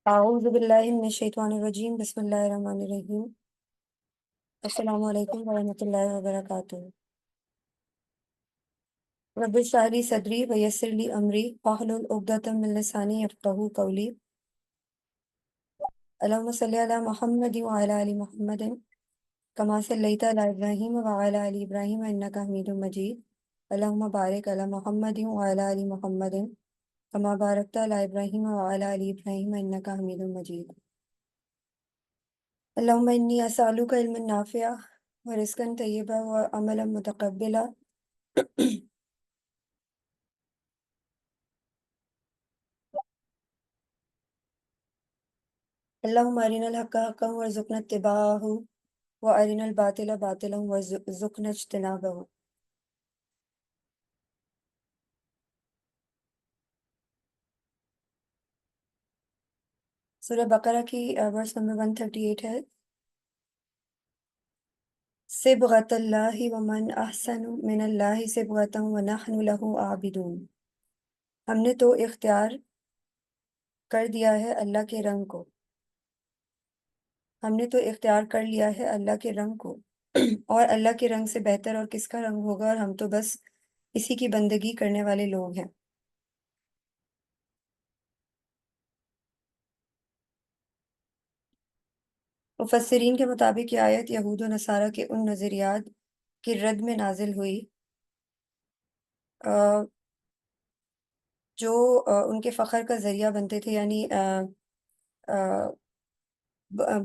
اعوذ باللہ من الشیطان الرجیم، بسم اللہ الرحمن الرحیم۔ السلام علیکم ورحمۃ اللہ وبرکاتہ۔ رب اشرح لی صدری ویسر لی امری واحلل عقدۃ من لسانی یفقہوا قولی۔ اللہم صلی علی محمد وعلی آل محمد کما صلیت علی ابراہیم وعلی آل ابراہیم انک حمید مجید۔ اللہم بارک علی محمد وعلی آل محمد کما بارکت علی ابراہیم وعلی آل ابراہیم انک حمید مجید۔ اللہم انی اسألک علما نافعا ورزقا طیبا وعملا متقبلا۔ اللہم ارنا الحق حقا وارزقنا اتباعہ وارنا الباطل باطلا وارزقنا اجتنابہ۔ سورہ بقرہ کی ورس نمبر 138 ہے۔ صبغۃ اللہ ومن احسن من اللہ صبغۃ ونحن لہ عابدون۔ ہم نے تو اختیار کر دیا ہے اللہ کے رنگ کو، ہم نے تو اختیار کر لیا ہے اللہ کے رنگ کو، اور اللہ کے رنگ سے بہتر اور کس کا رنگ ہوگا، اور ہم تو بس اسی کی بندگی کرنے والے لوگ ہیں۔ مفسرین کے مطابق یہ آیت یہود و نصارہ کے ان نظریات کی رد میں نازل ہوئی جو ان کے فخر کا ذریعہ بنتے تھے، یعنی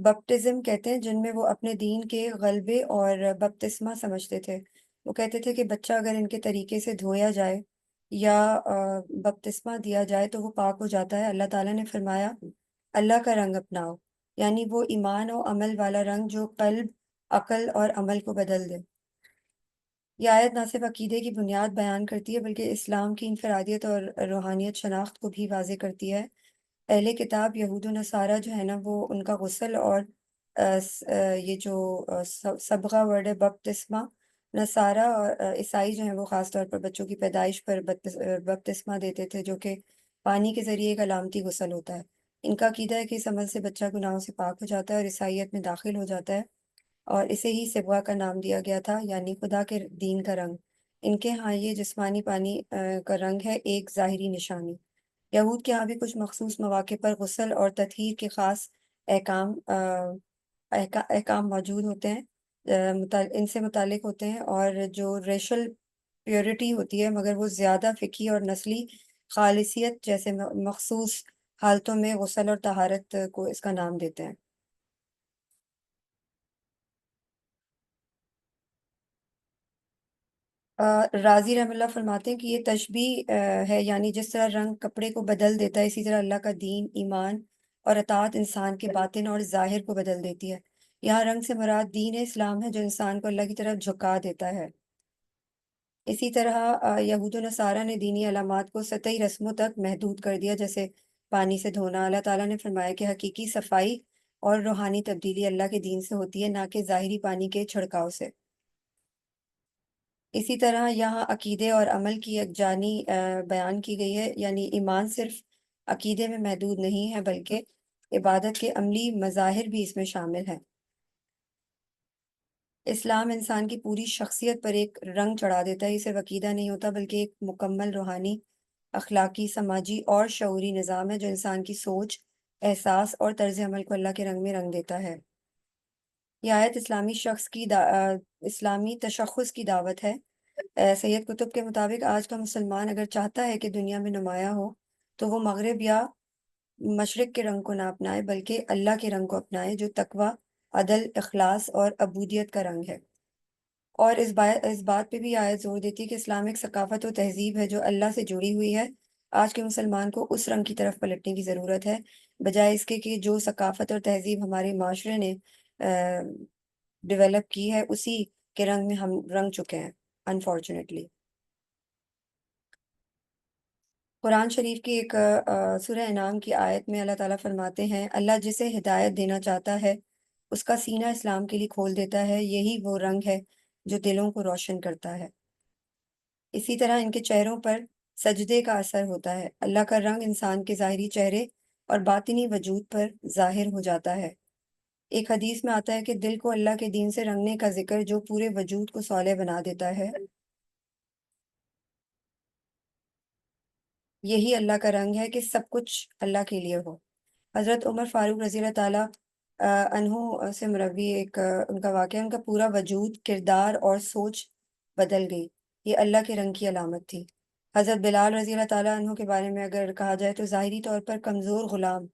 بپٹزم کہتے ہیں، جن میں وہ اپنے دین کے غلبے اور بپتسمہ سمجھتے تھے۔ وہ کہتے تھے کہ بچہ اگر ان کے طریقے سے دھویا جائے یا بپتسمہ دیا جائے تو وہ پاک ہو جاتا ہے۔ اللہ تعالیٰ نے فرمایا اللہ کا رنگ اپناؤ، یعنی وہ ایمان و عمل والا رنگ جو قلب، عقل اور عمل کو بدل دے۔ یہ آیت نہ صرف عقیدے کی بنیاد بیان کرتی ہے بلکہ اسلام کی انفرادیت اور روحانیت شناخت کو بھی واضح کرتی ہے۔ اہل کتاب یہود و نصارہ جو ہے نا، وہ ان کا غسل اور یہ جو صبغہ ورڈ ہے بپتسمہ، نصارہ اور عیسائی جو ہیں وہ خاص طور پر بچوں کی پیدائش پر بپتسمہ دیتے تھے، جو کہ پانی کے ذریعے ایک علامتی غسل ہوتا ہے۔ ان کا عقیدہ ہے کہ اس عمل سے بچہ گناہوں سے پاک ہو جاتا ہے اور عیسائیت میں داخل ہو جاتا ہے، اور اسے ہی صبغہ کا نام دیا گیا تھا، یعنی خدا کے دین کا رنگ۔ ان کے ہاں یہ جسمانی پانی کا رنگ ہے، ایک ظاہری نشانی۔ یہود کے ہاں بھی کچھ مخصوص مواقع پر غسل اور تطہیر کے خاص احکام موجود ہوتے ہیں، ان سے متعلق ہوتے ہیں، اور جو ریشل پیورٹی ہوتی ہے، مگر وہ زیادہ فقہی اور نسلی خالصیت جیسے مخصوص حالتوں میں غسل اور طہارت کو اس کا نام دیتے ہیں۔ رازی رحم اللہ فرماتے ہیں کہ یہ تشبیہ ہے، یعنی جس طرح رنگ کپڑے کو بدل دیتا ہے، اسی طرح اللہ کا دین، ایمان اور اطاعت انسان کے باطن اور ظاہر کو بدل دیتی ہے۔ یہاں رنگ سے مراد دین اسلام ہے، جو انسان کو اللہ کی طرف جھکا دیتا ہے۔ اسی طرح یہود و نصارہ نے دینی علامات کو سطحی رسموں تک محدود کر دیا، جیسے پانی سے دھونا۔ اللہ تعالیٰ نے فرمایا کہ حقیقی صفائی اور روحانی تبدیلی اللہ کے دین سے ہوتی ہے، نہ کہ ظاہری پانی کے چھڑکاؤ سے۔ اسی طرح یہاں عقیدے اور عمل کی یکجانی بیان کی گئی ہے، یعنی ایمان صرف عقیدے میں محدود نہیں ہے بلکہ عبادت کے عملی مظاہر بھی اس میں شامل ہیں۔ اسلام انسان کی پوری شخصیت پر ایک رنگ چڑھا دیتا ہے، یہ صرف عقیدہ نہیں ہوتا بلکہ ایک مکمل روحانی، اخلاقی، سماجی اور شعوری نظام ہے جو انسان کی سوچ، احساس اور طرز عمل کو اللہ کے رنگ میں رنگ دیتا ہے۔ یہ آیت اسلامی تشخص کی دعوت ہے۔ سید قطب کے مطابق آج کا مسلمان اگر چاہتا ہے کہ دنیا میں نمایاں ہو تو وہ مغرب یا مشرق کے رنگ کو نہ اپنائے بلکہ اللہ کے رنگ کو اپنائے، جو تقوی، عدل، اخلاص اور عبودیت کا رنگ ہے۔ اور اس بات پہ بھی آیت زور دیتی ہے کہ اسلام ایک ثقافت و تہذیب ہے جو اللہ سے جڑی ہوئی ہے۔ آج کے مسلمان کو اس رنگ کی طرف پلٹنے کی ضرورت ہے، بجائے اس کے کہ جو ثقافت اور تہذیب ہمارے معاشرے نے ڈیولپ کی ہے اسی کے رنگ میں ہم رنگ چکے ہیں انفارچونیٹلی۔ قرآن شریف کی ایک سورہ انعام کی آیت میں اللہ تعالیٰ فرماتے ہیں اللہ جسے ہدایت دینا چاہتا ہے اس کا سینہ اسلام کے لیے کھول دیتا ہے، یہی وہ رنگ ہے جو دلوں کو روشن کرتا ہے۔ اسی طرح ان کے چہروں پر سجدے کا اثر ہوتا ہے۔ اللہ کا رنگ انسان کے ظاہری چہرے اور باطنی وجود پر ظاہر ہو جاتا ہے۔ ایک حدیث میں آتا ہے کہ دل کو اللہ کے دین سے رنگنے کا ذکر جو پورے وجود کو صالح بنا دیتا ہے، یہی اللہ کا رنگ ہے کہ سب کچھ اللہ کے لیے ہو۔ حضرت عمر فاروق رضی اللہ تعالیٰ عنہ سے مروی ایک ان کا واقعہ، ان کا پورا وجود، کردار اور سوچ بدل گئی۔ یہ اللہ کے رنگ کی علامت تھی۔ حضرت بلال رضی اللہ تعالیٰ عنہ کے بارے میں اگر کہا جائے تو ظاہری طور پر کمزور غلام،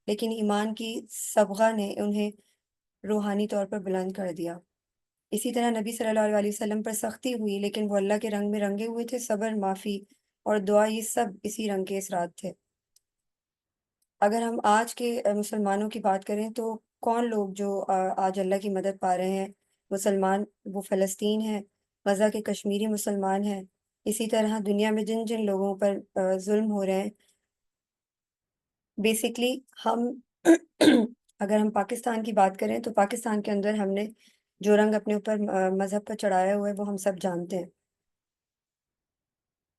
لیکن ایمان کی صبغہ نے انہیں روحانی طور پر بلند کر دیا۔ اسی طرح نبی صلی اللہ علیہ وسلم پر سختی ہوئی، لیکن وہ اللہ کے رنگ میں رنگے ہوئے تھے۔ صبر، معافی اور دعا، یہ سب اسی رنگ کے اثرات تھے۔ اگر ہم آج کے مسلمانوں کی بات کریں تو کون لوگ جو آج اللہ کی مدد پا رہے ہیں مسلمان، وہ فلسطین ہیں، غزہ کے کشمیری مسلمان ہیں۔ اسی طرح دنیا میں جن جن لوگوں پر ظلم ہو رہے ہیں، بیسکلی ہم اگر ہم پاکستان کی بات کریں تو پاکستان کے اندر ہم نے جو رنگ اپنے اوپر مذہب کا چڑھایا ہوا ہے وہ ہم سب جانتے ہیں۔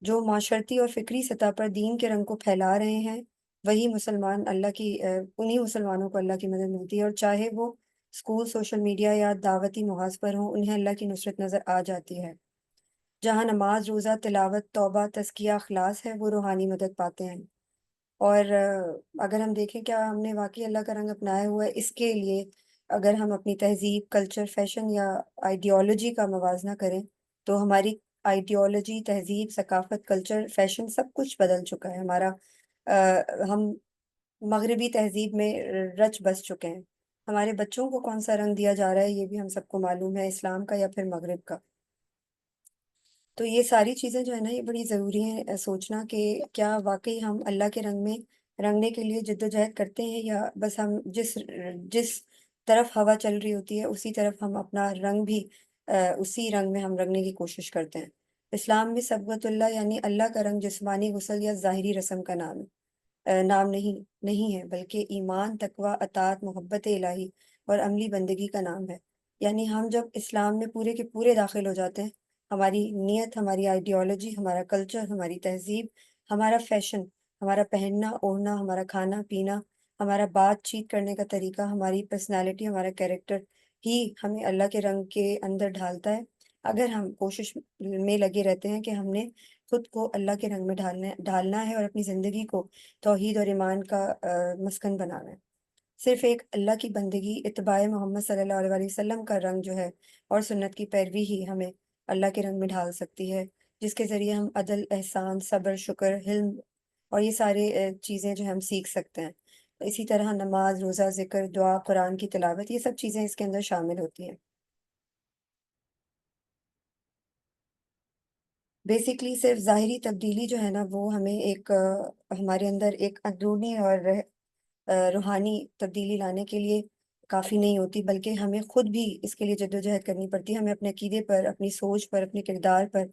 جو معاشرتی اور فکری سطح پر دین کے رنگ کو پھیلا رہے ہیں، وہی مسلمان اللہ کی انہی مسلمانوں کو اللہ کی مدد ملتی ہے، اور چاہے وہ اسکول، سوشل میڈیا یا دعوتی محاذ پر ہوں، انہیں اللہ کی نصرت نظر آ جاتی ہے۔ جہاں نماز، روزہ، تلاوت، توبہ، تزکیہ، اخلاص ہے، وہ روحانی مدد پاتے ہیں۔ اور اگر ہم دیکھیں کیا ہم نے واقعی اللہ کا رنگ اپنایا ہوا ہے، اس کے لیے اگر ہم اپنی تہذیب، کلچر، فیشن یا آئیڈیالوجی کا موازنہ کریں تو ہماری آئیڈیالوجی، تہذیب، ثقافت، کلچر، فیشن سب کچھ بدل چکا ہے ہمارا۔ ہم مغربی تہذیب میں رچ بس چکے ہیں۔ ہمارے بچوں کو کون سا رنگ دیا جا رہا ہے یہ بھی ہم سب کو معلوم ہے، اسلام کا یا پھر مغرب کا۔ تو یہ ساری چیزیں جو ہے نا، یہ بڑی ضروری ہیں سوچنا کہ کیا واقعی ہم اللہ کے رنگ میں رنگنے کے لیے جد و جہد کرتے ہیں، یا بس ہم جس طرف ہوا چل رہی ہوتی ہے اسی طرف ہم اپنا رنگ بھی اسی رنگ میں ہم رنگنے کی کوشش کرتے ہیں۔ اسلام میں صبغت اللہ یعنی اللہ کا رنگ جسمانی غسل یا ظاہری رسم کا نام نہیں ہے، بلکہ ایمان، تقوی، اطاعت، محبت الہی اور عملی بندگی کا نام ہے۔ یعنی ہم جب اسلام میں پورے کے پورے داخل ہو جاتے ہیں، ہماری نیت، ہماری آئیڈیالوجی، ہمارا کلچر، ہماری تہذیب، ہمارا فیشن، ہمارا پہننا اوڑھنا، ہمارا کھانا پینا، ہمارا بات چیت کرنے کا طریقہ، ہماری پرسنالٹی، ہمارا کیریکٹر ہی ہمیں اللہ کے رنگ کے اندر ڈھالتا ہے۔ اگر ہم کوشش میں لگے رہتے ہیں کہ ہم نے خود کو اللہ کے رنگ میں ڈھالنا ہے اور اپنی زندگی کو توحید اور ایمان کا مسکن بنانا ہے۔ صرف ایک اللہ کی بندگی، اتباع محمد صلی اللہ علیہ وسلم کا رنگ جو ہے اور سنت کی پیروی ہی ہمیں اللہ کے رنگ میں ڈھال سکتی ہے، جس کے ذریعے ہم عدل، احسان، صبر، شکر، حلم اور یہ سارے چیزیں جو ہم سیکھ سکتے ہیں۔ اسی طرح نماز، روزہ، ذکر، دعا، قرآن کی تلاوت، یہ سب چیزیں اس کے اندر شامل ہوتی ہیں۔ بیسکلی صرف ظاہری تبدیلی جو ہے نا، وہ ہمیں ایک ہمارے اندر ایک اندرونی اور روحانی تبدیلی لانے کے لیے کافی نہیں ہوتی، بلکہ ہمیں خود بھی اس کے لیے جدوجہد کرنی پڑتی ہے۔ ہمیں اپنے عقیدے پر، اپنی سوچ پر، اپنے کردار پر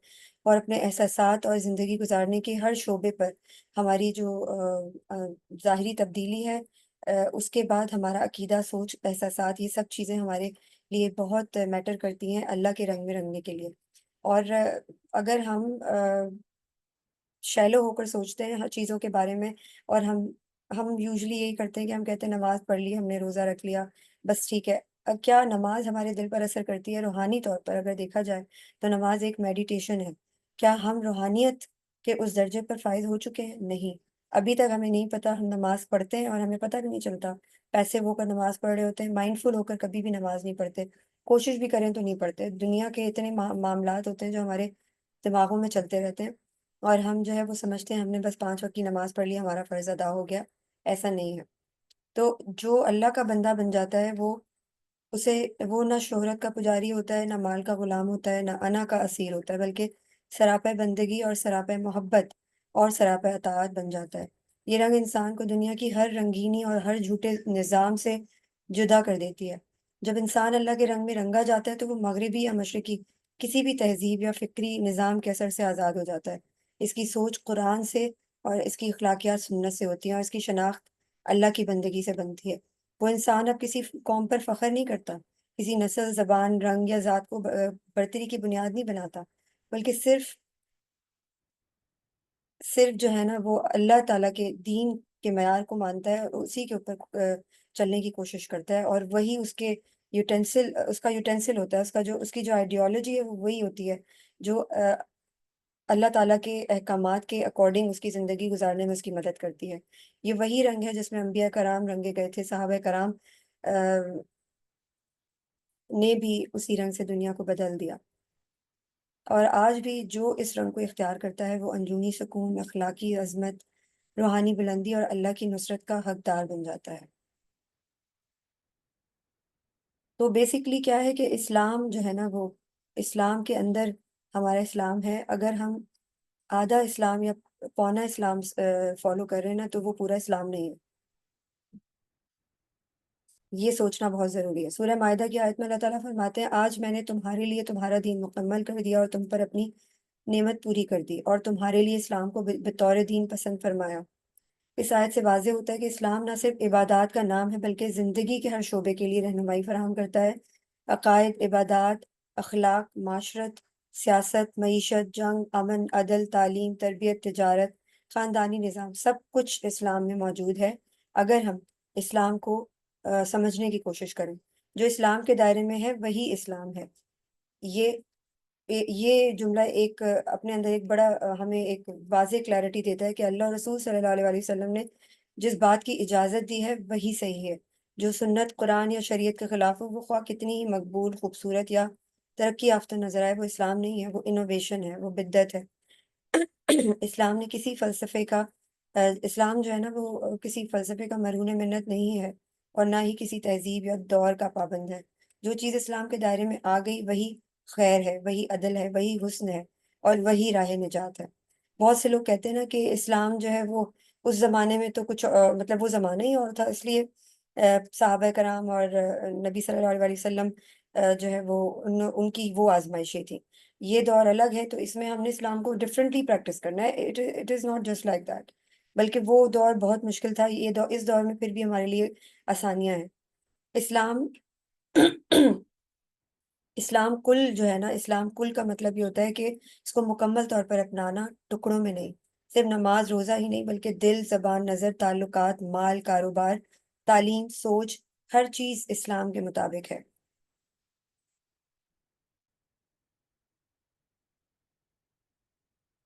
اور اپنے احساسات اور زندگی گزارنے کے ہر شعبے پر ہماری جو ظاہری تبدیلی ہے، اس کے بعد ہمارا عقیدہ، سوچ، احساسات، یہ سب چیزیں ہمارے لیے بہت میٹر کرتی ہیں اللہ کے رنگ میں رنگنے کے لیے۔ اور اگر ہم شیلو ہو کر سوچتے ہیں ہر چیزوں کے بارے میں، اور ہم یوزلی یہی کرتے ہیں کہ ہم کہتے ہیں نماز پڑھ لی، ہم نے روزہ رکھ لیا، بس ٹھیک ہے۔ اب کیا نماز ہمارے دل پر اثر کرتی ہے؟ روحانی طور پر اگر دیکھا جائے تو نماز ایک میڈیٹیشن ہے۔ کیا ہم روحانیت کے اس درجے پر فائز ہو چکے ہیں؟ نہیں، ابھی تک ہمیں نہیں پتا۔ ہم نماز پڑھتے ہیں اور ہمیں پتہ بھی نہیں چلتا، پیسے ہو کر نماز پڑھ رہے ہوتے ہیں، مائنڈ فل ہو کر کبھی بھی نماز نہیں پڑھتے، کوشش بھی کریں تو نہیں پڑھتے۔ دنیا کے اتنے معاملات ہوتے ہیں جو ہمارے دماغوں میں چلتے رہتے ہیں، اور ہم جو ہے وہ سمجھتے ہیں ہم نے بس 5 وقت کی نماز پڑھ لی، ہمارا فرض ادا ہو گیا۔ ایسا نہیں ہے۔ تو جو اللہ کا بندہ بن جاتا ہے، اسے وہ نہ شہرت کا پجاری ہوتا ہے، نہ مال کا غلام ہوتا ہے، نہ انا کا اسیر ہوتا ہے، بلکہ سراپے بندگی اور سراپے محبت اور سراپے اطاعت بن جاتا ہے۔ یہ رنگ انسان کو دنیا کی ہر رنگینی اور ہر جھوٹے نظام سے جدا کر دیتی ہے۔ جب انسان اللہ کے رنگ میں رنگا جاتا ہے تو وہ مغربی یا مشرقی کسی بھی تہذیب یا فکری نظام کے اثر سے آزاد ہو جاتا ہے۔ اس کی سوچ قرآن سے اور اس کی اخلاقیات سنت سے ہوتی ہیں، اور اس کی شناخت اللہ کی بندگی سے بنتی ہے۔ وہ انسان اب کسی قوم پر فخر نہیں کرتا، کسی نسل، زبان، رنگ یا ذات کو برتری کی بنیاد نہیں بناتا، بلکہ صرف جو ہے نا وہ اللہ تعالیٰ کے دین کے معیار کو مانتا ہے اور اسی کے اوپر چلنے کی کوشش کرتا ہے، اور وہی اس کے یوٹینسل، اس کا یوٹینسل ہوتا ہے، اس کا جو اس کی جو آئیڈیالوجی ہے وہ وہی ہوتی ہے جو اللہ تعالیٰ کے احکامات کے اکارڈنگ اس کی زندگی گزارنے میں اس کی مدد کرتی ہے۔ یہ وہی رنگ ہے جس میں انبیاء کرام رنگے گئے تھے، صحابہ کرام نے بھی اسی رنگ سے دنیا کو بدل دیا، اور آج بھی جو اس رنگ کو اختیار کرتا ہے وہ اندرونی سکون، اخلاقی عظمت، روحانی بلندی اور اللہ کی نصرت کا حقدار بن جاتا ہے۔ تو بیسکلی کیا ہے کہ اسلام جو ہے نا، وہ اسلام کے اندر ہمارا اسلام ہے، اگر ہم آدھا اسلام یا پونا اسلام فالو کر رہے ہیں نا، تو وہ پورا اسلام نہیں ہے۔ یہ سوچنا بہت ضروری ہے۔ سورہ مائدہ کی آیت میں اللہ تعالیٰ فرماتے ہیں، آج میں نے تمہارے لیے تمہارا دین مکمل کر دیا اور تم پر اپنی نعمت پوری کر دی اور تمہارے لیے اسلام کو بطور دین پسند فرمایا۔ اس آیت سے واضح ہوتا ہے کہ اسلام نہ صرف عبادات کا نام ہے بلکہ زندگی کے ہر شعبے کے لیے رہنمائی فراہم کرتا ہے۔ عقائد، عبادات، اخلاق، معاشرت، سیاست، معیشت، جنگ، امن، عدل، تعلیم، تربیت، تجارت، خاندانی نظام، سب کچھ اسلام میں موجود ہے اگر ہم اسلام کو سمجھنے کی کوشش کریں۔ جو اسلام کے دائرے میں ہے وہی اسلام ہے۔ یہ یہ جملہ ایک اپنے اندر ایک بڑا ہمیں ایک واضح کلیئرٹی دیتا ہے کہ اللہ اور رسول صلی اللہ علیہ وسلم نے جس بات کی اجازت دی ہے وہی صحیح ہے۔ جو سنت، قرآن یا شریعت کے خلاف ہو، وہ خواہ کتنی ہی مقبول، خوبصورت یا ترقی یافتہ نظر آئے، وہ اسلام نہیں ہے، وہ انوویشن ہے، وہ بدعت ہے۔ اسلام نے کسی فلسفے کا اسلام جو ہے نا وہ کسی فلسفے کا مرہون منت نہیں ہے، اور نہ ہی کسی تہذیب یا دور کا پابند ہے۔ جو چیز اسلام کے دائرے میں آ گئی وہی خیر ہے، وہی عدل ہے، وہی حسن ہے، اور وہی راہ نجات ہے۔ بہت سے لوگ کہتے ہیں نا کہ اسلام جو ہے وہ اس زمانے میں تو کچھ مطلب وہ زمانہ ہی اور تھا، اس لیے صحابہ کرام اور نبی صلی اللہ علیہ وسلم جو ہے وہ ان کی وہ آزمائشیں تھیں۔ یہ دور الگ ہے، تو اس میں ہم نے اسلام کو ڈفرینٹلی پریکٹس کرنا ہے۔ It is not just like that, بلکہ وہ دور بہت مشکل تھا، یہ دور، اس دور میں پھر بھی ہمارے لیے آسانیاں ہیں۔ اسلام اسلام کل جو ہے نا، اسلام کل کا مطلب یہ ہوتا ہے کہ اس کو مکمل طور پر اپنانا، ٹکڑوں میں نہیں۔ صرف نماز روزہ ہی نہیں بلکہ دل، زبان، نظر، تعلقات، مال، کاروبار، تعلیم، سوچ، ہر چیز اسلام کے مطابق ہے۔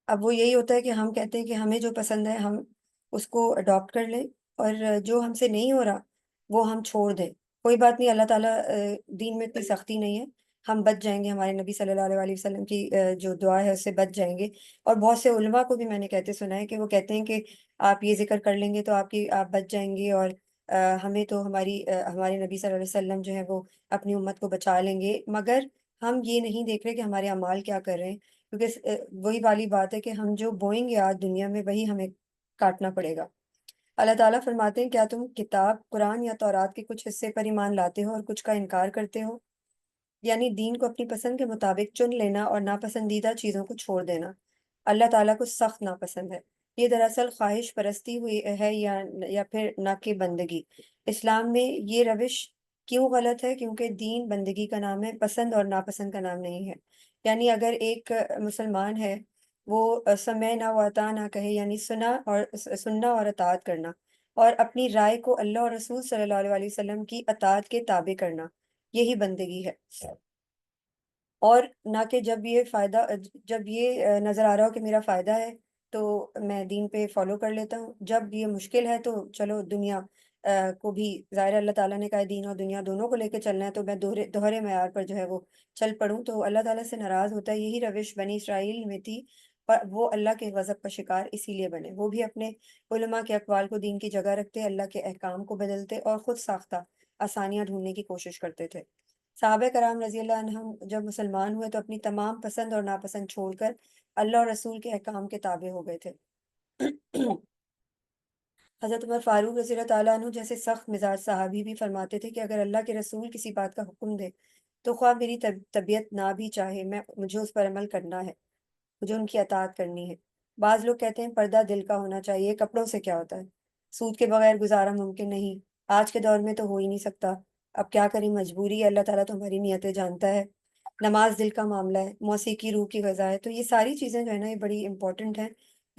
اب وہ یہی ہوتا ہے کہ ہم کہتے ہیں کہ ہمیں جو پسند ہے ہم اس کو اڈاپٹ کر لیں، اور جو ہم سے نہیں ہو رہا وہ ہم چھوڑ دیں۔ کوئی بات نہیں، اللہ تعالیٰ دین میں اتنی سختی نہیں ہے، ہم بچ جائیں گے، ہمارے نبی صلی اللہ علیہ وسلم کی جو دعا ہے اس سے بچ جائیں گے۔ اور بہت سے علماء کو بھی میں نے کہتے سنا ہے کہ وہ کہتے ہیں کہ آپ یہ ذکر کر لیں گے تو آپ بچ جائیں گے، اور ہمیں تو ہمارے نبی صلی اللہ علیہ وسلم جو ہے وہ اپنی امت کو بچا لیں گے، مگر ہم یہ نہیں دیکھ رہے کہ ہمارے اعمال کیا کر رہے ہیں، کیونکہ وہی والی بات ہے کہ ہم جو بوئیں گے آج دنیا میں وہی ہمیں کاٹنا پڑے گا۔ اللہ تعالیٰ فرماتے ہیں، کیا تم کتاب، قرآن یا تورات کے کچھ حصے پر ایمان لاتے ہو اور کچھ کا انکار کرتے ہو؟ یعنی دین کو اپنی پسند کے مطابق چن لینا اور ناپسندیدہ چیزوں کو چھوڑ دینا اللہ تعالیٰ کو سخت ناپسند ہے۔ یہ دراصل خواہش پرستی ہوئی ہے یا پھر نہ کہ بندگی۔ اسلام میں یہ روش کیوں غلط ہے؟ کیونکہ دین بندگی کا نام ہے، پسند اور ناپسند کا نام نہیں ہے۔ یعنی اگر ایک مسلمان ہے، وہ سمعنا و اطعنا کہے، یعنی سننا اور اطاعت کرنا، اور اپنی رائے کو اللہ اور رسول صلی اللہ علیہ وسلم کی اطاعت کے تابع کرنا، یہی بندگی ہے۔ اور نہ کہ جب یہ نظر آ رہا ہو کہ میرا فائدہ ہے تو میں دین پہ فالو کر لیتا ہوں، جب یہ مشکل ہے تو چلو دنیا کو بھی، ظاہر اللہ تعالیٰ نے کہا ہے دین اور دنیا دونوں کو لے کے چلنا ہے، تو میں دوہرے معیار پر جو ہے وہ چل پڑوں تو اللہ تعالیٰ سے ناراض ہوتا ہے۔ یہی روش بنی اسرائیل میں تھی، اور وہ اللہ کے غضب کا شکار اسی لیے بنے۔ وہ بھی اپنے علماء کے اقوال کو دین کی جگہ رکھتے، اللہ کے احکام کو بدلتے اور خود ساختہ آسانیاں ڈھونڈنے کی کوشش کرتے تھے۔ صحابہ کرام رضی اللہ عنہم جب مسلمان ہوئے تو اپنی تمام پسند اور ناپسند چھوڑ کر اللہ اور رسول کے احکام کے تابع ہو گئے تھے۔ حضرت عمر فاروق رضی اللہ تعالیٰ عنہ جیسے سخت مزاج صحابی بھی فرماتے تھے کہ اگر اللہ کے رسول کسی بات کا حکم دے تو خواہ میری طبیعت نہ بھی چاہے، مجھے اس پر عمل کرنا ہے، مجھے ان کی اطاعت کرنی ہے۔ بعض لوگ کہتے ہیں پردہ دل کا ہونا چاہیے، کپڑوں سے کیا ہوتا ہے، سود کے بغیر گزارا ممکن نہیں، آج کے دور میں تو ہو ہی نہیں سکتا، اب کیا کریں، مجبوری ہے، اللہ تعالیٰ تو ہماری نیتیں جانتا ہے، نماز دل کا معاملہ ہے، موسیقی روح کی غذا ہے۔ تو یہ ساری چیزیں جو ہے نا یہ بڑی امپورٹنٹ ہیں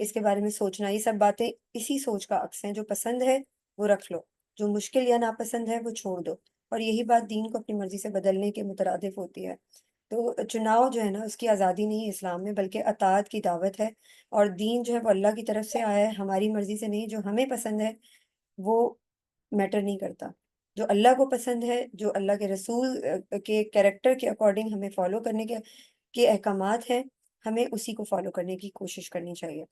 اس کے بارے میں سوچنا، یہ سب باتیں اسی سوچ کا عکس ہیں۔ جو پسند ہے وہ رکھ لو، جو مشکل یا ناپسند ہے وہ چھوڑ دو، اور یہی بات دین کو اپنی مرضی سے بدلنے کے مترادف ہوتی ہے۔ تو چناؤ جو ہے نا، اس کی آزادی نہیں ہے اسلام میں، بلکہ اطاعت کی دعوت ہے۔ اور دین جو ہے وہ اللہ کی طرف سے آیا ہے، ہماری مرضی سے نہیں۔ جو ہمیں پسند ہے وہ میٹر نہیں کرتا، جو اللہ کو پسند ہے، جو اللہ کے رسول کے کیریکٹر کے اکارڈنگ ہمیں فالو کرنے کے احکامات ہیں، ہمیں اسی کو فالو کرنے کی کوشش کرنی چاہیے۔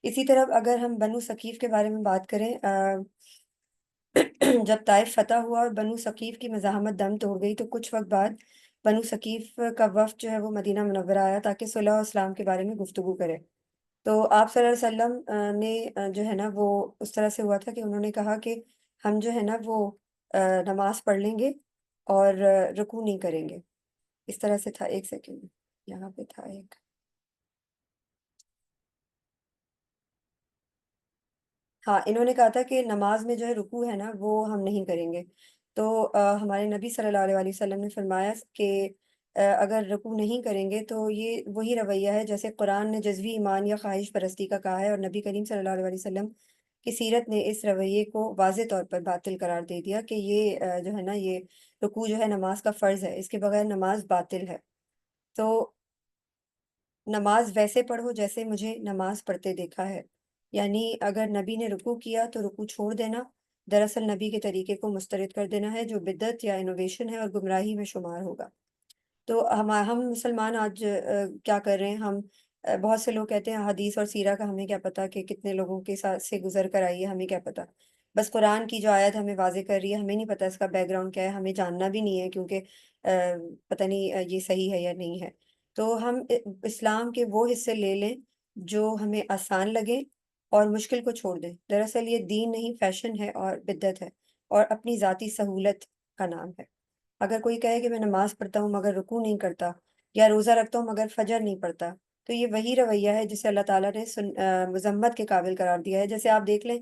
اسی طرح اگر ہم بنو ثقیف کے بارے میں بات کریں، جب طائف فتح ہوا اور بنو ثقیف کی مزاحمت دم توڑ گئی، تو کچھ وقت بعد بنو ثقیف کا وفد جو ہے وہ مدینہ منورہ آیا تاکہ صلح و اسلام کے بارے میں گفتگو کرے۔ تو آپ صلی اللہ علیہ وسلم نے جو ہے نا وہ اس طرح سے ہوا تھا کہ انہوں نے کہا کہ ہم جو ہے نا وہ نماز پڑھ لیں گے اور رکوع نہیں کریں گے۔ اس طرح سے تھا، ایک سیکنڈ، یہاں پہ تھا ایک، ہاں انہوں نے کہا تھا کہ نماز میں جو ہے رکوع ہے نا وہ ہم نہیں کریں گے۔ تو ہمارے نبی صلی اللہ علیہ وسلم نے فرمایا کہ اگر رکوع نہیں کریں گے تو یہ وہی رویہ ہے جیسے قرآن نے جزوی ایمان یا خواہش پرستی کا کہا ہے، اور نبی کریم صلی اللہ علیہ وسلم کی سیرت نے اس رویے کو واضح طور پر باطل قرار دے دیا کہ یہ جو ہے نا یہ رکوع جو ہے نماز کا فرض ہے، اس کے بغیر نماز باطل ہے۔ تو نماز ویسے پڑھو جیسے مجھے نماز پڑھتے دیکھا ہے، یعنی اگر نبی نے رکوع کیا تو رکوع چھوڑ دینا، دراصل نبی کے طریقے کو مسترد کر دینا ہے، جو بدعت یا انوویشن ہے اور گمراہی میں شمار ہوگا۔ تو ہم مسلمان آج کیا کر رہے ہیں؟ ہم بہت سے لوگ کہتے ہیں حدیث اور سیرہ کا ہمیں کیا پتہ کہ کتنے لوگوں کے ساتھ سے گزر کر آئی ہے، ہمیں کیا پتہ۔ بس قرآن کی جو آیت ہمیں واضح کر رہی ہے، ہمیں نہیں پتہ اس کا بیک گراؤنڈ کیا ہے، ہمیں جاننا بھی نہیں ہے، کیونکہ پتہ نہیں یہ صحیح ہے یا نہیں ہے۔ تو ہم اسلام کے وہ حصے لے لیں جو ہمیں آسان لگے اور مشکل کو چھوڑ دیں۔ دراصل یہ دین نہیں، فیشن ہے اور بدعت ہے، اور اپنی ذاتی سہولت کا نام ہے۔ اگر کوئی کہے کہ میں نماز پڑھتا ہوں مگر رکوع نہیں کرتا، یا روزہ رکھتا ہوں مگر فجر نہیں پڑھتا، تو یہ وہی رویہ ہے جسے اللہ تعالیٰ نے مذمت کے قابل قرار دیا ہے۔ جیسے آپ دیکھ لیں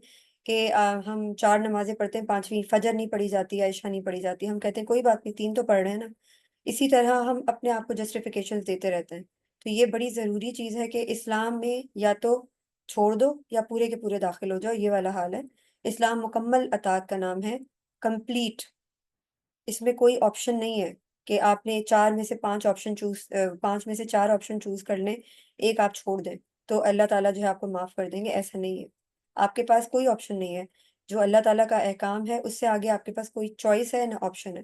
کہ ہم 4 نمازیں پڑھتے ہیں، 5ویں فجر نہیں پڑھی جاتی، عشاء نہیں پڑھی جاتی، ہم کہتے ہیں کوئی بات نہیں، 3 تو پڑھ رہے ہیں نا۔ اسی طرح ہم اپنے آپ کو جسٹیفیکیشنز دیتے رہتے ہیں۔ تو یہ بڑی ضروری چیز ہے کہ اسلام میں یا تو چھوڑ دو یا پورے کے پورے داخل ہو جاؤ، یہ والا حال ہے۔ اسلام مکمل اطاعت کا نام ہے، کمپلیٹ۔ اس میں کوئی آپشن نہیں ہے کہ آپ نے 4 میں سے 4 آپشن چوز کر لیں، ایک آپ چھوڑ دیں تو اللہ تعالیٰ جو ہے آپ کو معاف کر دیں گے، ایسا نہیں ہے۔ آپ کے پاس کوئی آپشن نہیں ہے، جو اللہ تعالیٰ کا احکام ہے اس سے آگے آپ کے پاس کوئی چوائس ہے نہ آپشن ہے۔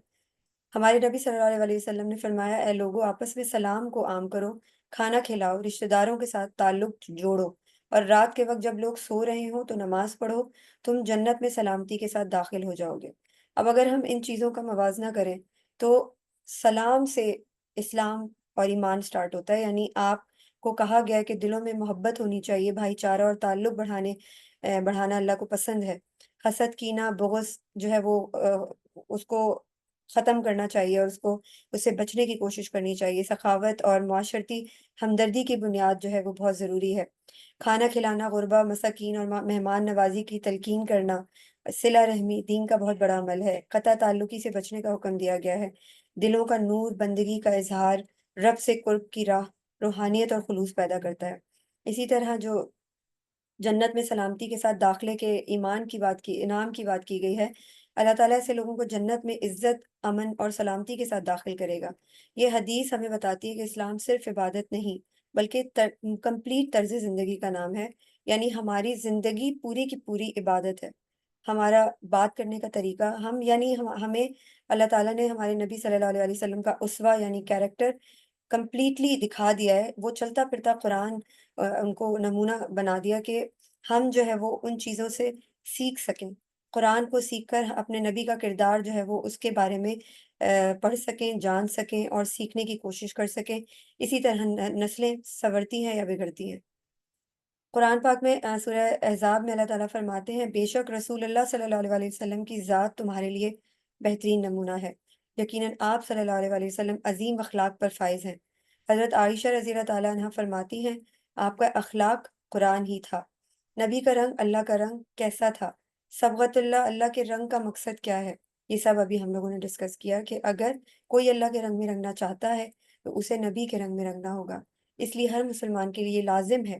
ہمارے نبی صلی اللہ علیہ وسلم نے فرمایا، اے لوگو آپس میں سلام کو عام کرو، کھانا کھلاؤ، رشتہ داروں کے ساتھ تعلق جوڑو، اور رات کے وقت جب لوگ سو رہے ہوں تو نماز پڑھو، تم جنت میں سلامتی کے ساتھ داخل ہو جاؤ گے۔ اب اگر ہم ان چیزوں کا موازنہ کریں تو سلام سے اسلام اور ایمان سٹارٹ ہوتا ہے، یعنی آپ کو کہا گیا ہے کہ دلوں میں محبت ہونی چاہیے، بھائی چارہ اور تعلق بڑھانا اللہ کو پسند ہے۔ حسد، کینہ، بغض جو ہے وہ اس کو ختم کرنا چاہیے، اور اس سے بچنے کی کوشش کرنی چاہیے۔ سخاوت اور معاشرتی ہمدردی کی بنیاد جو ہے وہ بہت ضروری ہے۔ کھانا کھلانا، غربا، مساکین اور مہمان نوازی کی تلقین کرنا، صلہ رحمی دین کا بہت بڑا عمل ہے۔ قطع تعلقی سے بچنے کا حکم دیا گیا ہے۔ دلوں کا نور، بندگی کا اظہار، رب سے قرب کی راہ، روحانیت اور خلوص پیدا کرتا ہے۔ اسی طرح جو جنت میں سلامتی کے ساتھ داخلے کے انعام کی بات کی گئی ہے، اللہ تعالیٰ ایسے لوگوں کو جنت میں عزت، امن اور سلامتی کے ساتھ داخل کرے گا۔ یہ حدیث ہمیں بتاتی ہے کہ اسلام صرف عبادت نہیں بلکہ کمپلیٹ طرز زندگی کا نام ہے، یعنی ہماری زندگی پوری کی پوری عبادت ہے۔ ہمارا بات کرنے کا طریقہ، ہمیں اللہ تعالیٰ نے ہمارے نبی صلی اللہ علیہ وسلم کا اسوہ یعنی کیریکٹر کمپلیٹلی دکھا دیا ہے۔ وہ چلتا پھرتا قرآن ان کو نمونہ بنا دیا کہ ہم جو ہے وہ ان چیزوں سے سیکھ سکیں، قرآن کو سیکھ کر اپنے نبی کا کردار جو ہے وہ اس کے بارے میں پڑھ سکیں، جان سکیں اور سیکھنے کی کوشش کر سکیں۔ اسی طرح نسلیں سنورتی ہیں یا بگڑتی ہیں۔ قرآن پاک میں سورہ احزاب میں اللہ تعالیٰ فرماتے ہیں، بے شک رسول اللہ صلی اللہ علیہ وسلم کی ذات تمہارے لیے بہترین نمونہ ہے، یقیناً آپ صلی اللہ علیہ وسلم عظیم اخلاق پر فائز ہیں۔ حضرت عائشہ رضی اللہ تعالیٰ عنہ فرماتی ہیں، آپ کا اخلاق قرآن ہی تھا۔ نبی کا رنگ، اللہ کا رنگ کیسا تھا؟ صبغت اللہ، اللہ کے رنگ کا مقصد کیا ہے؟ یہ سب ابھی ہم لوگوں نے ڈسکس کیا کہ اگر کوئی اللہ کے رنگ میں رنگنا چاہتا ہے تو اسے نبی کے رنگ میں رنگنا ہوگا۔ اس لیے ہر مسلمان کے لیے لازم ہے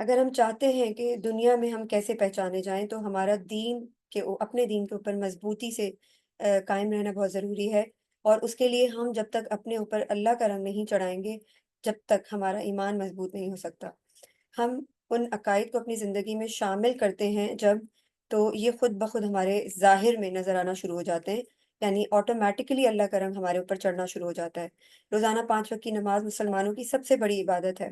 اگر ہم چاہتے ہیں کہ دنیا میں ہم کیسے پہچانے جائیں تو ہمارا دین اپنے دین کے اوپر مضبوطی سے قائم رہنا بہت ضروری ہے، اور اس کے لیے ہم جب تک اپنے اوپر اللہ کا رنگ نہیں چڑھائیں گے، جب تک ہمارا ایمان مضبوط نہیں ہو سکتا۔ ہم ان عقائد کو اپنی زندگی میں شامل کرتے ہیں جب، تو یہ خود بخود ہمارے ظاہر میں نظر آنا شروع ہو جاتے ہیں، یعنی آٹومیٹکلی اللہ کا رنگ ہمارے اوپر چڑھنا شروع ہو جاتا ہے۔ روزانہ 5 وقت کی نماز مسلمانوں کی سب سے بڑی عبادت ہے۔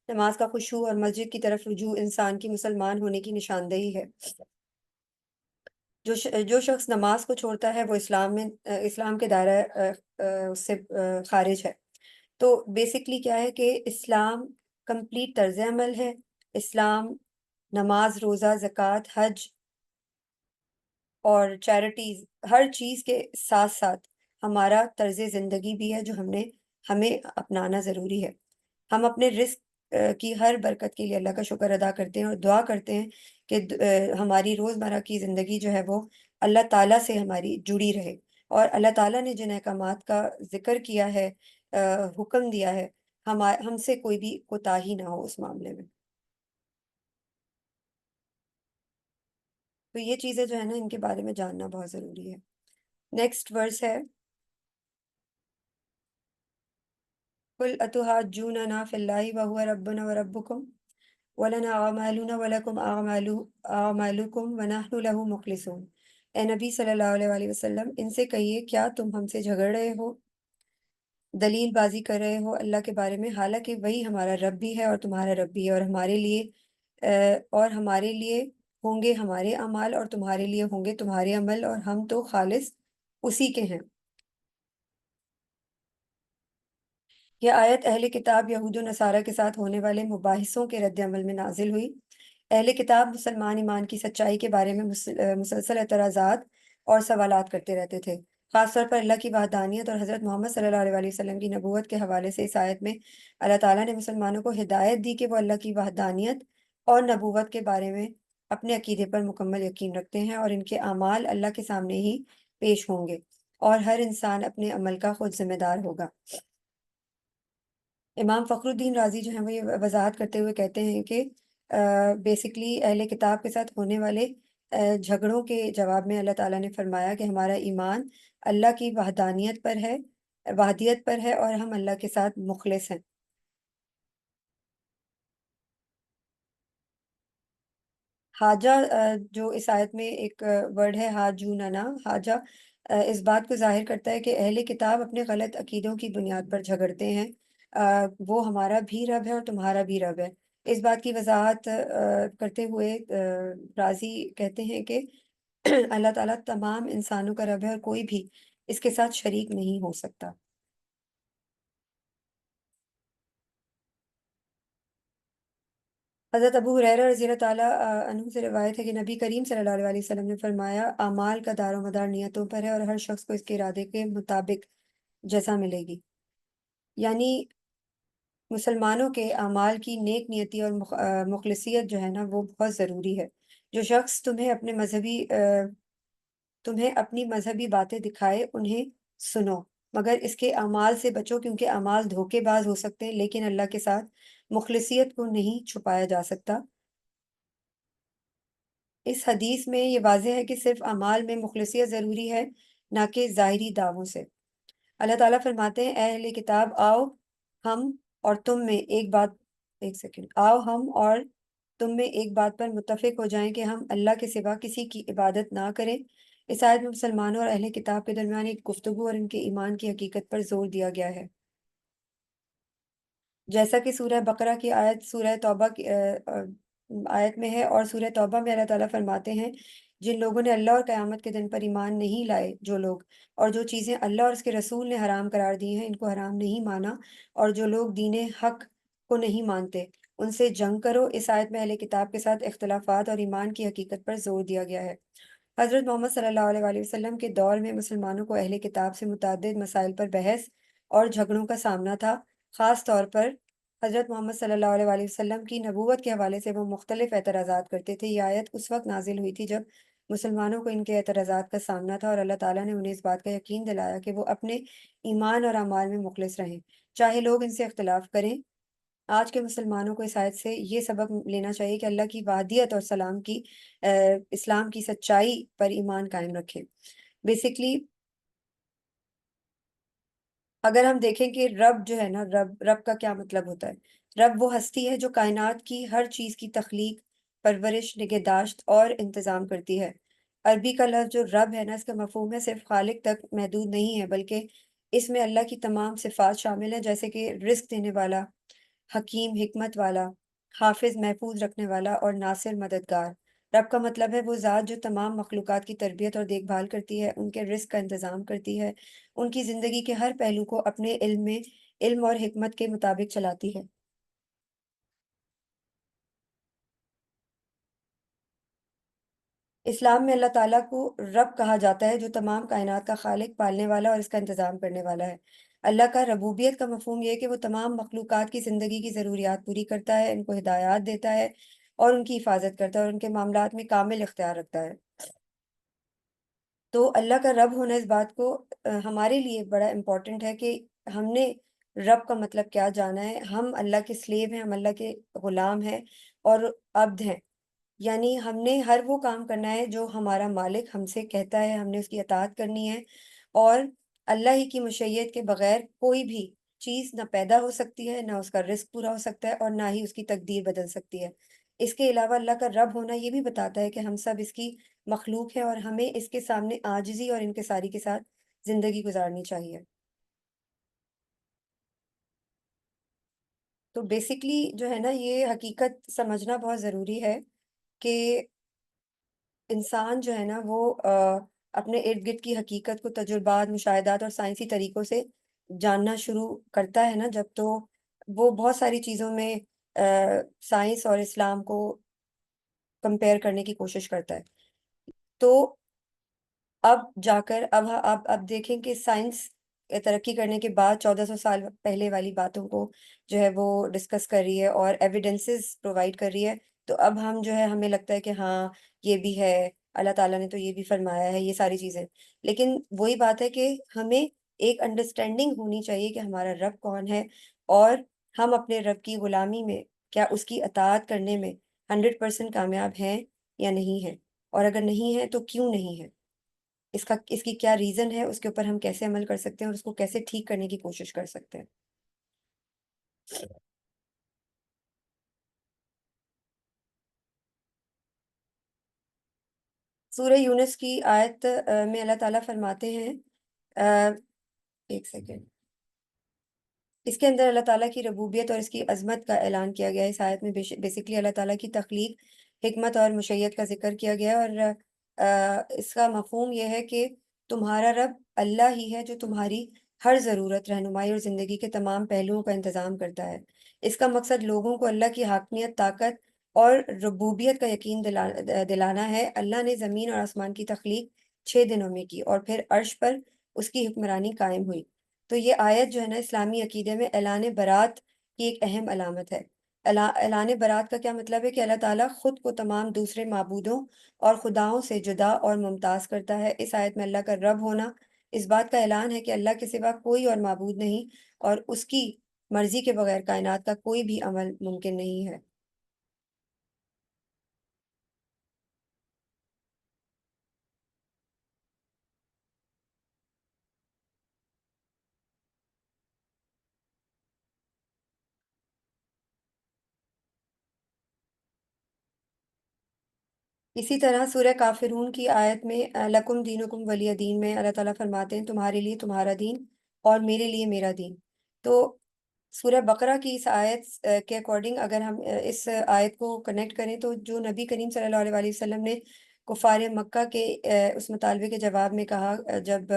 نماز کا خشوع اور مسجد کی طرف رجوع انسان کی مسلمان ہونے کی نشاندہی ہے۔ جو شخص نماز کو چھوڑتا ہے وہ اسلام کے دائرہ اس سے خارج ہے۔ تو بیسکلی کیا ہے کہ اسلام کمپلیٹ طرز عمل ہے۔ اسلام نماز، روزہ، زکوٰۃ، حج اور چیریٹیز، ہر چیز کے ساتھ ساتھ ہمارا طرز زندگی بھی ہے جو ہمیں اپنانا ضروری ہے۔ ہم اپنے رزق کی ہر برکت کے لیے اللہ کا شکر ادا کرتے ہیں اور دعا کرتے ہیں کہ ہماری روزمرہ کی زندگی جو ہے وہ اللہ تعالیٰ سے ہماری جڑی رہے، اور اللہ تعالیٰ نے جن احکامات کا ذکر کیا ہے، حکم دیا ہے، ہم سے کوئی بھی کوتاہی نہ ہو اس معاملے میں۔ تو یہ چیزیں جو ہے نا، ان کے بارے میں جاننا بہت ضروری ہے۔ نیکسٹ ورس ہے، قل اتحاجوننا فی اللہ وهو ربنا وربکم وَلَنَا أَعْمَالُنَا وَلَكُمْ أَعْمَالُكُمْ وَنَحْنُ لَهُ مُخْلِصُونَ۔ اے نبی صلی اللہ علیہ وآلہ وسلم، ان سے کہیے کیا تم ہم سے جھگڑ رہے ہو، دلیل بازی کر رہے ہو اللہ کے بارے میں، حالانکہ وہی ہمارا رب بھی ہے اور تمہارا رب بھی ہے، اور ہمارے لیے ہوں گے ہمارے اعمال اور تمہارے لیے ہوں گے تمہارے عمل، اور ہم تو خالص اسی کے ہیں۔ یہ آیت اہل کتاب یہود و نصارہ کے ساتھ ہونے والے مباحثوں کے رد عمل میں نازل ہوئی۔ اہل کتاب مسلمان ایمان کی سچائی کے بارے میں مسلسل اعتراضات اور سوالات کرتے رہتے تھے، خاص طور پر اللہ کی وحدانیت اور حضرت محمد صلی اللہ علیہ وسلم کی نبوت کے حوالے سے۔ اس آیت میں اللہ تعالیٰ نے مسلمانوں کو ہدایت دی کہ وہ اللہ کی وحدانیت اور نبوت کے بارے میں اپنے عقیدے پر مکمل یقین رکھتے ہیں، اور ان کے اعمال اللہ کے سامنے ہی پیش ہوں گے، اور ہر انسان اپنے عمل کا خود ذمہ دار ہوگا۔ امام فخر الدین رازی جو ہیں وہ یہ وضاحت کرتے ہوئے کہتے ہیں کہ بیسکلی اہل کتاب کے ساتھ ہونے والے جھگڑوں کے جواب میں اللہ تعالیٰ نے فرمایا کہ ہمارا ایمان اللہ کی وحدیت پر ہے اور ہم اللہ کے ساتھ مخلص ہیں۔ حاجہ جو اس آیت میں ایک ورڈ ہے حاجوننا، حاجہ اس بات کو ظاہر کرتا ہے کہ اہل کتاب اپنے غلط عقیدوں کی بنیاد پر جھگڑتے ہیں۔ وہ ہمارا بھی رب ہے اور تمہارا بھی رب ہے۔ اس بات کی وضاحت کرتے ہوئے رازی کہتے ہیں کہ اللہ تعالیٰ تمام انسانوں کا رب ہے اور کوئی بھی اس کے ساتھ شریک نہیں ہو سکتا۔ حضرت ابو ہریرہ رضی اللہ تعالیٰ عنہ سے روایت ہے کہ نبی کریم صلی اللہ علیہ وسلم نے فرمایا، اعمال کا دار و مدار نیتوں پر ہے، اور ہر شخص کو اس کے ارادے کے مطابق جزا ملے گی۔ یعنی مسلمانوں کے اعمال کی نیک نیتی اور مخلصیت جو ہے نا وہ بہت ضروری ہے۔ جو شخص تمہیں اپنی مذہبی باتیں دکھائے انہیں سنو، مگر اس کے اعمال سے بچو، کیونکہ اعمال دھوکے باز ہو سکتے ہیں لیکن اللہ کے ساتھ مخلصیت کو نہیں چھپایا جا سکتا۔ اس حدیث میں یہ واضح ہے کہ صرف اعمال میں مخلصیت ضروری ہے، نہ کہ ظاہری دعووں سے۔ اللہ تعالیٰ فرماتے ہیں، اے اہل کتاب، ہم اور تم میں ایک بات آؤ ہم اور تم میں ایک بات پر متفق ہو جائیں کہ ہم اللہ کے سوا کسی کی عبادت نہ کریں۔ اس آیت میں مسلمانوں اور اہل کتاب کے درمیان ایک گفتگو اور ان کے ایمان کی حقیقت پر زور دیا گیا ہے، جیسا کہ سورہ بقرہ کی آیت سورہ توبہ کی آیت میں ہے، اور سورہ توبہ میں اللہ تعالیٰ فرماتے ہیں، جن لوگوں نے اللہ اور قیامت کے دن پر ایمان نہیں لائے، جو لوگ اور جو چیزیں اللہ اور اس کے رسول نے حرام قرار دی ہیں ان کو حرام نہیں مانا، اور جو لوگ دین حق کو نہیں مانتے ان سے جنگ کرو۔ اس آیت میں اہل کتاب کے ساتھ اختلافات اور ایمان کی حقیقت پر زور دیا گیا ہے۔ حضرت محمد صلی اللہ علیہ وآلہ وسلم کے دور میں مسلمانوں کو اہل کتاب سے متعدد مسائل پر بحث اور جھگڑوں کا سامنا تھا، خاص طور پر حضرت محمد صلی اللہ علیہ وآلہ وسلم کی نبوت کے حوالے سے وہ مختلف اعتراضات کرتے تھے۔ یہ آیت اس وقت نازل ہوئی تھی جب مسلمانوں کو ان کے اعتراضات کا سامنا تھا، اور اللہ تعالیٰ نے انہیں اس بات کا یقین دلایا کہ وہ اپنے ایمان اور اعمال میں مخلص رہیں، چاہے لوگ ان سے اختلاف کریں۔ آج کے مسلمانوں کو اس آیت سے یہ سبق لینا چاہیے کہ اللہ کی وحدیت اور سلام کی اسلام کی سچائی پر ایمان قائم رکھیں۔ بیسکلی اگر ہم دیکھیں کہ رب جو ہے نا، رب رب کا کیا مطلب ہوتا ہے؟ رب وہ ہستی ہے جو کائنات کی ہر چیز کی تخلیق، پرورش، نگہداشت اور انتظام کرتی ہے۔ عربی کا لفظ جو رب ہے نا، اس کا مفہوم ہے صرف خالق تک محدود نہیں ہے، بلکہ اس میں اللہ کی تمام صفات شامل ہیں، جیسے کہ رزق دینے والا، حکیم، حکمت والا، حافظ، محفوظ رکھنے والا اور ناصر، مددگار۔ رب کا مطلب ہے وہ ذات جو تمام مخلوقات کی تربیت اور دیکھ بھال کرتی ہے، ان کے رزق کا انتظام کرتی ہے، ان کی زندگی کے ہر پہلو کو اپنے علم اور حکمت کے مطابق چلاتی ہے۔ اسلام میں اللہ تعالیٰ کو رب کہا جاتا ہے، جو تمام کائنات کا خالق، پالنے والا اور اس کا انتظام کرنے والا ہے۔ اللہ کا ربوبیت کا مفہوم یہ ہے کہ وہ تمام مخلوقات کی زندگی کی ضروریات پوری کرتا ہے، ان کو ہدایات دیتا ہے اور ان کی حفاظت کرتا ہے اور ان کے معاملات میں کامل اختیار رکھتا ہے۔ تو اللہ کا رب ہونا، اس بات کو ہمارے لیے بڑا امپورٹنٹ ہے کہ ہم نے رب کا مطلب کیا جانا ہے۔ ہم اللہ کے سلیو ہیں، ہم اللہ کے غلام ہیں اور عبد ہیں، یعنی ہم نے ہر وہ کام کرنا ہے جو ہمارا مالک ہم سے کہتا ہے، ہم نے اس کی اطاعت کرنی ہے، اور اللہ ہی کی مشیت کے بغیر کوئی بھی چیز نہ پیدا ہو سکتی ہے، نہ اس کا رزق پورا ہو سکتا ہے اور نہ ہی اس کی تقدیر بدل سکتی ہے۔ اس کے علاوہ اللہ کا رب ہونا یہ بھی بتاتا ہے کہ ہم سب اس کی مخلوق ہے اور ہمیں اس کے سامنے عاجزی اور انکساری کے ساتھ زندگی گزارنی چاہیے۔ تو بیسکلی جو ہے نا، یہ حقیقت سمجھنا بہت ضروری ہے کہ انسان جو ہے نا وہ اپنے ارد گرد کی حقیقت کو تجربات، مشاہدات اور سائنسی طریقوں سے جاننا شروع کرتا ہے نا جب، تو وہ بہت ساری چیزوں میں سائنس اور اسلام کو کمپیئر کرنے کی کوشش کرتا ہے۔ تو اب جا کر اب دیکھیں کہ سائنس ترقی کرنے کے بعد 1400 سال پہلے والی باتوں کو جو ہے وہ ڈسکس کر رہی ہے اور ایویڈنسز پرووائڈ کر رہی ہے۔ تو اب ہم جو ہے، ہمیں لگتا ہے کہ ہاں یہ بھی ہے، اللہ تعالیٰ نے تو یہ بھی فرمایا ہے، یہ ساری چیزیں۔ لیکن وہی بات ہے کہ ہمیں ایک انڈرسٹینڈنگ ہونی چاہیے کہ ہمارا رب کون ہے، اور ہم اپنے رب کی غلامی میں، کیا اس کی اطاعت کرنے میں 100% کامیاب ہیں یا نہیں ہیں، اور اگر نہیں ہے تو کیوں نہیں ہے، اس کی کیا ریزن ہے، اس کے اوپر ہم کیسے عمل کر سکتے ہیں اور اس کو کیسے ٹھیک کرنے کی کوشش کر سکتے ہیں۔ سورہ یونس کی آیت میں اللہ تعالیٰ فرماتے ہیں، آ، ایک سیکنڈ، اس کے اندر اللہ تعالیٰ کی ربوبیت اور اس کی عظمت کا اعلان کیا گیا ہے۔ اس آیت میں بیسکلی اللہ تعالیٰ کی تخلیق، حکمت اور مشیت کا ذکر کیا گیا ہے، اور اس کا مفہوم یہ ہے کہ تمہارا رب اللہ ہی ہے جو تمہاری ہر ضرورت، رہنمائی اور زندگی کے تمام پہلوؤں کا انتظام کرتا ہے۔ اس کا مقصد لوگوں کو اللہ کی حاکمیت، طاقت اور ربوبیت کا یقین دلانا ہے۔ اللہ نے زمین اور آسمان کی تخلیق 6 دنوں میں کی اور پھر عرش پر اس کی حکمرانی قائم ہوئی۔ تو یہ آیت جو ہے نا، اسلامی عقیدے میں اعلان برات کی ایک اہم علامت ہے۔ اعلان برات کا کیا مطلب ہے؟ کہ اللہ تعالیٰ خود کو تمام دوسرے معبودوں اور خداؤں سے جدا اور ممتاز کرتا ہے۔ اس آیت میں اللہ کا رب ہونا اس بات کا اعلان ہے کہ اللہ کے سوا کوئی اور معبود نہیں، اور اس کی مرضی کے بغیر کائنات کا کوئی بھی عمل ممکن نہیں ہے۔ اسی طرح سورہ کافرون کی آیت میں لکم دینکم ولی دین میں اللہ تعالیٰ فرماتے ہیں تمہارے لیے تمہارا دین اور میرے لیے میرا دین۔ تو سورہ بقرہ کی اس آیت کے اکارڈنگ اگر ہم اس آیت کو کنیکٹ کریں، تو جو نبی کریم صلی اللہ علیہ وآلہ وسلم نے کفار مکہ کے اس مطالبے کے جواب میں کہا، جب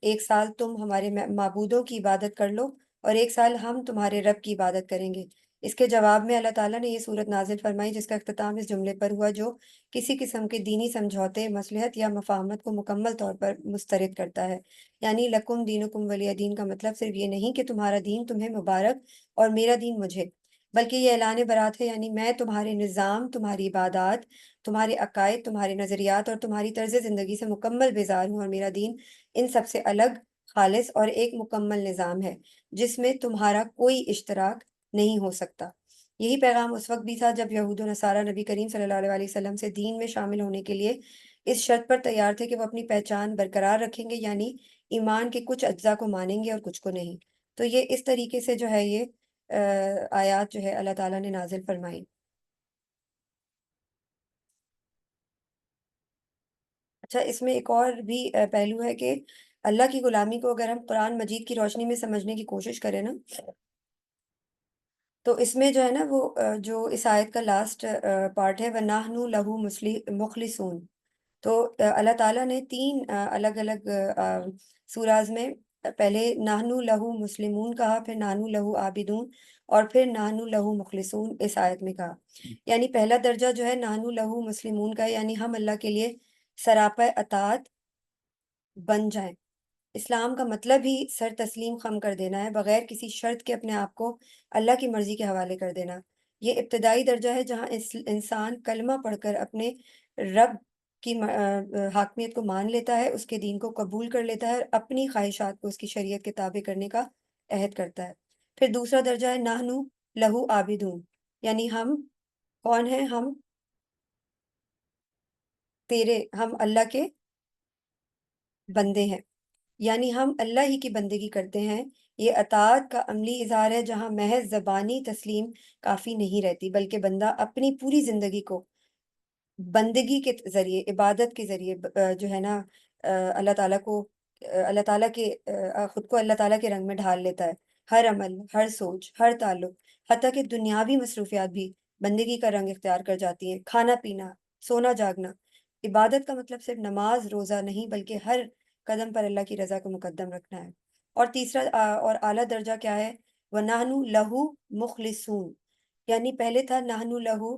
1 سال تم ہمارے معبودوں کی عبادت کر لو اور 1 سال ہم تمہارے رب کی عبادت کریں گے، اس کے جواب میں اللہ تعالیٰ نے یہ صورت نازل فرمائی جس کا اختتام اس جملے پر ہوا، جو کسی قسم کے دینی سمجھوتے، مصلحت یا مفاہمت کو مکمل طور پر مسترد کرتا ہے۔ یعنی لکم دینکم ولی دین کا مطلب صرف یہ نہیں کہ تمہارا دین تمہیں مبارک اور میرا دین مجھے، بلکہ یہ اعلان برات ہے، یعنی میں تمہارے نظام، تمہاری عبادات، تمہارے عقائد، تمہارے نظریات اور تمہاری طرز زندگی سے مکمل بیزار ہوں، اور میرا دین ان سب سے الگ، خالص اور ایک مکمل نظام ہے جس میں تمہارا کوئی اشتراک نہیں ہو سکتا۔ یہی پیغام اس وقت بھی تھا جب یہود و نصارہ نبی کریم صلی اللہ علیہ وسلم سے دین میں شامل ہونے کے لیے اس شرط پر تیار تھے کہ وہ اپنی پہچان برقرار رکھیں گے، یعنی ایمان کے کچھ اجزاء کو مانیں گے اور کچھ کو نہیں۔ تو یہ اس طریقے سے جو ہے یہ آیات جو ہے اللہ تعالیٰ نے نازل فرمائی۔ اچھا، اس میں ایک اور بھی پہلو ہے کہ اللہ کی غلامی کو اگر ہم قرآن مجید کی روشنی میں سمجھنے کی کوشش کریں نا، تو اس میں جو ہے نا وہ جو اس آیت کا لاسٹ پارٹ ہے، وَنَحْنُ لَهُ مُخْلِصُونَ، تو اللہ تعالیٰ نے تین الگ الگ سوراز میں پہلے نحنو لہو مسلمون کہا، پھر نحنو لہو عابدون، اور پھر نحنو لہو مخلصون اس آیت میں کہا۔ یعنی پہلا درجہ جو ہے نحنو لہو مسلمون کا ہے، یعنی ہم اللہ کے لیے سراپا اطاعت بن جائیں۔ اسلام کا مطلب ہی سر تسلیم خم کر دینا ہے، بغیر کسی شرط کے اپنے آپ کو اللہ کی مرضی کے حوالے کر دینا۔ یہ ابتدائی درجہ ہے جہاں انسان کلمہ پڑھ کر اپنے رب کی حاکمیت کو مان لیتا ہے، اس کے دین کو قبول کر لیتا ہے اور اپنی خواہشات کو اس کی شریعت کے تابع کرنے کا عہد کرتا ہے۔ پھر دوسرا درجہ ہے نحنو لہو عابدون، یعنی ہم کون ہیں؟ ہم ہم اللہ کے بندے ہیں، یعنی ہم اللہ ہی کی بندگی کرتے ہیں۔ یہ اطاعت کا عملی اظہار ہے جہاں محض زبانی تسلیم کافی نہیں رہتی، بلکہ بندہ اپنی پوری زندگی کو بندگی کے ذریعے، عبادت کے ذریعے جو ہے نا اللہ تعالیٰ کو اللہ تعالیٰ کے خود کو اللہ تعالیٰ کے رنگ میں ڈھال لیتا ہے۔ ہر عمل، ہر سوچ، ہر تعلق، حتیٰ کہ دنیاوی مصروفیات بھی بندگی کا رنگ اختیار کر جاتی ہیں۔ کھانا پینا، سونا جاگنا، عبادت کا مطلب صرف نماز روزہ نہیں، بلکہ ہر قدم پر اللہ کی رضا کو مقدم رکھنا ہے۔ اور تیسرا اور اعلیٰ درجہ کیا ہے؟ وَنَحْنُ لَهُ مُخْلِصُونَ، یعنی پہلے تھا نحنو لہو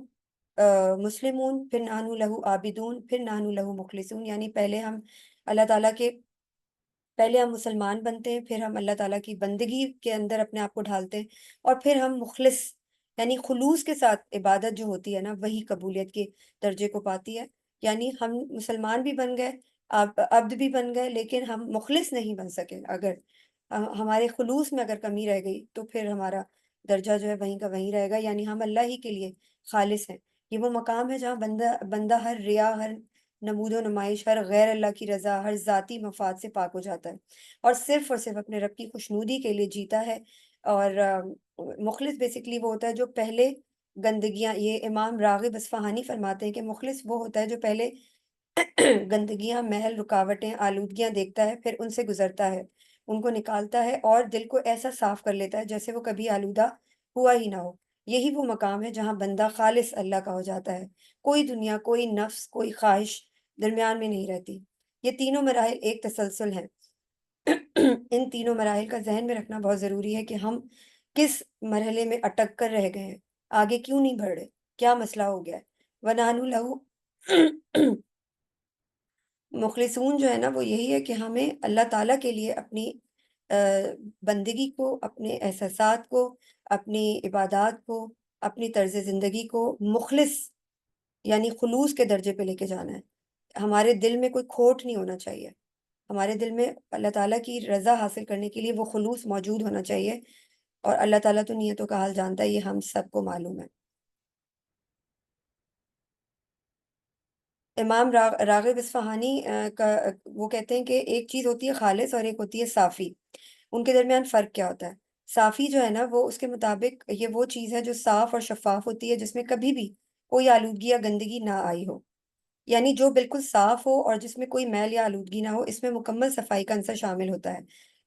مسلمون، پھر نحنو لہو عابدون، پھر نحنو لہو مخلصون، یعنی اللہ تعالیٰ کے پہلے ہم مسلمان بنتے ہیں، پھر ہم اللہ تعالیٰ کی بندگی کے اندر اپنے آپ کو ڈھالتے ہیں، اور پھر ہم مخلص یعنی خلوص کے ساتھ عبادت جو ہوتی ہے نا وہی قبولیت کے درجے کو پاتی ہے۔ یعنی ہم مسلمان بھی بن گئے، عبد بھی بن گئے، لیکن ہم مخلص نہیں بن سکے۔ اگر ہمارے خلوص میں اگر کمی رہ گئی تو پھر ہمارا درجہ جو ہے وہیں کا وہیں رہے گا، یعنی ہم اللہ ہی کے لیے خالص ہیں۔ یہ وہ مقام ہے جہاں بندہ ہر ریا، ہر نمود و نمائش، ہر غیر اللہ کی رضا، ہر ذاتی مفاد سے پاک ہو جاتا ہے اور صرف اپنے رب کی خوشنودی کے لیے جیتا ہے۔ اور مخلص بیسکلی وہ ہوتا ہے جو پہلے گندگیاں، یہ امام راغب اصفہانی فرماتے ہیں کہ مخلص وہ ہوتا ہے جو پہلے گندگیاں، محل، رکاوٹیں، آلودگیاں دیکھتا ہے، پھر ان سے گزرتا ہے، ان کو نکالتا ہے اور دل کو ایسا صاف کر لیتا ہے جیسے وہ کبھی آلودہ ہوا ہی نہ ہو۔ یہی وہ مقام ہے جہاں بندہ خالص اللہ کا ہو جاتا ہے، کوئی دنیا، کوئی نفس، کوئی خواہش درمیان میں نہیں رہتی۔ یہ تینوں مراحل ایک تسلسل ہیں۔ ان تینوں مراحل کا ذہن میں رکھنا بہت ضروری ہے کہ ہم کس مرحلے میں اٹک کر رہ گئے ہیں، آگے کیوں نہیں بڑھ رہے، کیا مسئلہ ہو گیا ہے۔ وَنَحْنُ لَهُ مخلصون جو ہے نا وہ یہی ہے کہ ہمیں اللہ تعالیٰ کے لیے اپنی بندگی کو، اپنے احساسات کو، اپنی عبادات کو، اپنی طرز زندگی کو مخلص یعنی خلوص کے درجے پہ لے کے جانا ہے۔ ہمارے دل میں کوئی کھوٹ نہیں ہونا چاہیے، ہمارے دل میں اللہ تعالیٰ کی رضا حاصل کرنے کے لیے وہ خلوص موجود ہونا چاہیے، اور اللہ تعالیٰ تو نیتوں کا حال جانتا ہے، یہ ہم سب کو معلوم ہے۔ امام راغب اصفہانی کا وہ کہتے ہیں کہ ایک چیز ہوتی ہے خالص اور ایک ہوتی ہے صافی، ان کے درمیان فرق کیا ہوتا ہے؟ صافی جو ہے نا وہ اس کے مطابق یہ وہ چیز ہے جو صاف اور شفاف ہوتی ہے، جس میں کبھی بھی کوئی آلودگی یا گندگی نہ آئی ہو، یعنی جو بالکل صاف ہو اور جس میں کوئی میل یا آلودگی نہ ہو، اس میں مکمل صفائی کا عنصر شامل ہوتا ہے۔